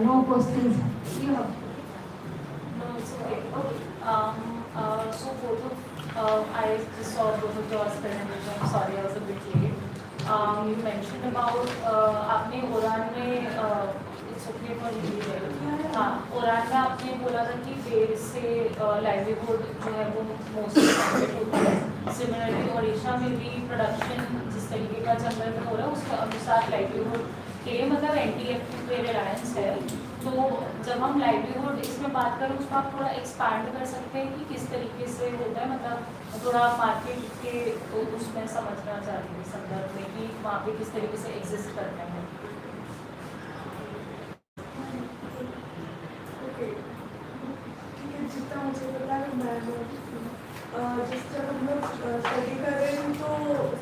no questions. You have. No, it's okay. So both of, I just saw both of yours presentation. I'm sorry, I was a bit late. You mentioned about आपने उड़ान में it's okay for you. हाँ, उड़ान में आपने बोला था कि बेर से livelihood जो है वो mostly affect होता है. Similarly, ओडिशा में भी production जिस तरीके का जंगल में हो रहा है उसके अनुसार livelihood के लिए मतलब NTF पे reliance है. तो जब हम लाइवलीहुड इसमें बात करें उसको आप थोड़ा एक्सपैंड कर सकते हैं कि किस तरीके से होता है, मतलब थोड़ा मार्केट के तो उसमें समझना चाहते हैं संदर्भ में कि वहाँ पे किस तरीके से एग्जिस्ट करते हैं. ओके, ठीक है, जितना मुझे पता है मैं जिस जब हम लोग स्टडी कर रहे हैं तो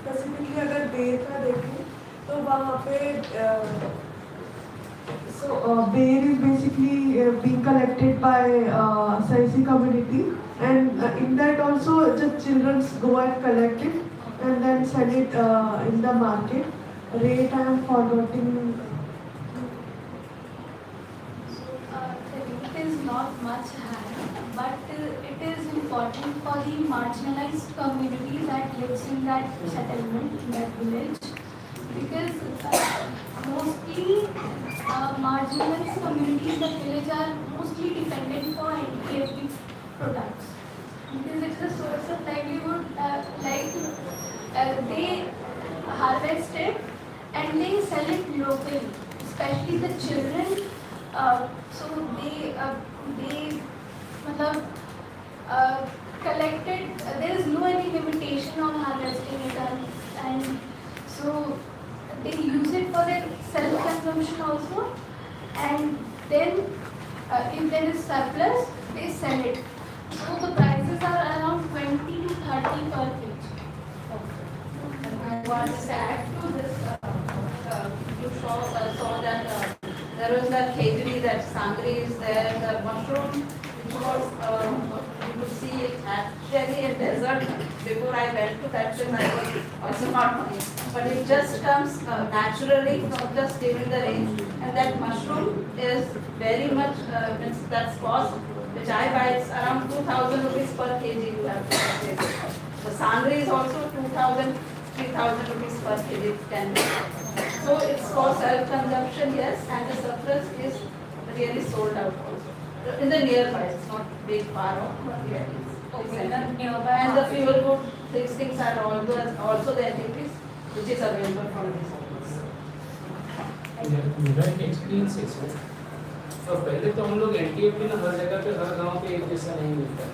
स्पेसिफिकली अगर बेर का देखें तो वहाँ पे bear is basically being collected by Saisi community, and in that also the children go and collect it and then sell it in the market. Rate I am forgetting. The rate is not much high, but it is important for the marginalized community that lives in that settlement, in that village, because mostly marginalized communities in the village are mostly dependent for NTF products, because it's a source of livelihood. They harvest it and they sell it locally, especially the children. So they collected. There is no any limitation on harvesting it, and so they use it for their self-consumption also, and then if there is surplus, they sell it. So the prices are around 20 to 30 per kg. I want to add to this, you saw that there was that category, that sangri is there, the mushroom, which was, you could see it actually in desert. Before I went to that place, I was also not knowing. But it just comes naturally from just during the rain. And that mushroom is very much, that's cost, which I buy, it's around 2,000 rupees per kg you have to pay. The sangri is also 2,000, 3,000 rupees per kg it can be. So it's for self-consumption, yes, and the surplus is really sold out also. In the nearby, it's not big far off, but yeah, Okay, the nearby and the market. fuel good, these things are also the activities which is available from this office. मेरा experience है sir. और पहले तो हम लोग NTF ना हर जगह पे हर गांव पे एक जैसा नहीं मिलता है.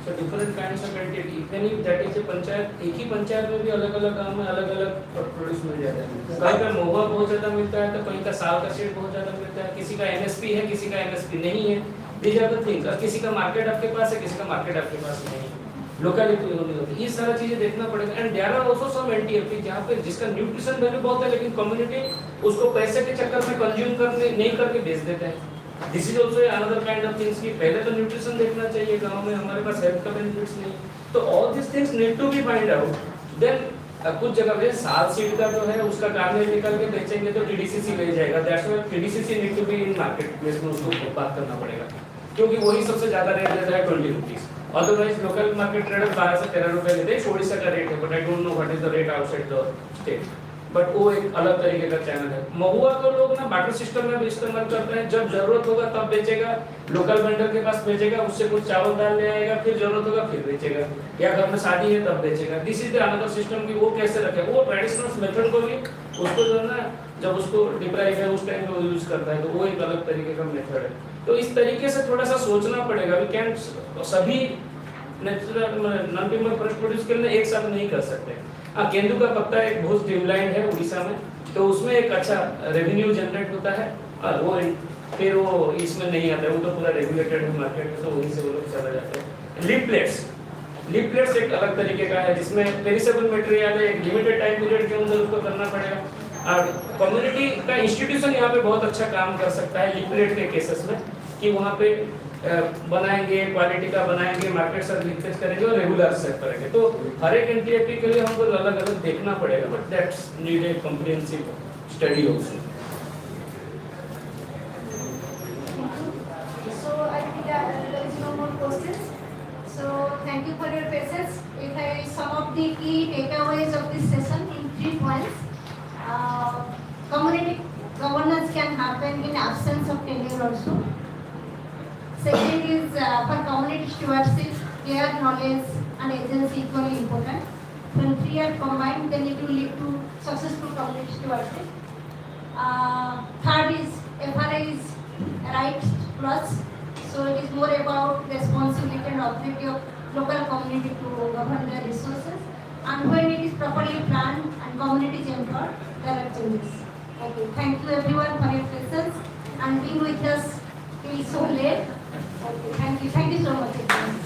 So different kinds of NTF, even if that is a panchayat, एक ही पंचायत में भी अलग अलग गांव में अलग अलग प्रोड्यूस मिल जाता है. कहीं का महुआ बहुत ज़्यादा मिलता है तो कहीं का साल का शेड बहुत ज़्यादा मिलता है. किसी का एमएसपी है, किसी का एमएसपी नहीं है. These are the things. और किसी का मार्केट आपके पास है, किसी का मार्केट आपके पास नहीं है. लोकलिटी होनी होती है. ये सारा चीजें देखना पड़ेगा. And there are also some NTF जहाँ पे जिसका न्यूट्रिशन वैल्यू बहुत है लेकिन कम्युनिटी उसको पैसे के चक्कर में कंज्यूम करने नहीं करके बेच देते हैं. This is also another kind of things कि पहले तो न्यूट्रिशन देखना चाहिए. गांव में हमारे पास हेल्थ का बेनिफिट्स नहीं. तो all this things need to be find out. देन कुछ जगह पे साल सीड का जो है उसका गार्नेट निकाल के बेचेंगे तो टीडीसीसी ले जाएगा. That's why TDCC need to be in market place में उसको बात करना पड़ेगा क्योंकि वही सबसे ज्यादा रेट देता है 20 rupees. Otherwise local market trader 12 से 13 रुपए लेते हैं. ओडिशा का रेट है but I don't know what is the rate outside the state. But वो एक अलग तरीके का चैनल है. महुआ को लोग ना बाटर सिस्टम में भी इस्तेमाल करते हैं. जब जरूरत होगा तब बेचेगा, लोकल वेंडर के पास बेचेगा, उससे कुछ चावल दाल ले आएगा, फिर जरूरत होगा फिर बेचेगा, या घर में शादी है तब बेचेगा. This is the another system कि वो कैसे रखे. वो ट्रेडिशनल मेथड को भी उसको जो है ना जब उसको डिप्राइव है उस टाइम पे यूज करता है तो वो एक अलग तरीके का मेथड है. तो इस तरीके से थोड़ा सा सोचना पड़ेगा. वी कैन सभी natural non timber forest produce के लिए एक साथ नहीं कर सकते. गेंदू का पत्ता एक बहुत स्ट्रीमलाइन है उड़ीसा में, तो उसमें एक अच्छा रेवेन्यू जनरेट होता है. और वो फिर वो इसमें नहीं आता है, वो तो पूरा रेगुलेटेड है मार्केट में, तो वहीं से वो लोग चला जाता है. लिप प्लेट्स लीफलेट्स एक अलग तरीके का है जिसमें पेरिसेबल मटेरियल है, एक लिमिटेड टाइम पीरियड के अंदर उसको करना पड़ेगा। और कम्युनिटी का इंस्टीट्यूशन यहाँ पे बहुत अच्छा काम कर सकता है लीफलेट के केसेस में, कि वहाँ पे बनाएंगे, क्वालिटी का बनाएंगे, मार्केट से लिंकेज करेंगे और रेगुलर सेट करेंगे। तो हर एक एनटीएफटी के लिए हमको अलग अलग देखना पड़ेगा, but that's need a comprehensive study also. So I think there is no more questions. So thank you for your patience. If I sum up the key takeaways of this session in 3 points, community governance can happen in absence of tenure also. Second is for community stewardship, care, knowledge and agency equally important. When three are combined, then it will lead to successful community stewardship. Third is FRA is rights plus, so it is more about the responsibility and authority of local community to govern their resources. And when it is properly planned and community is empowered, there are changes. Okay, thank you everyone for your presence and being with us till so late. Okay, thank you so much everyone.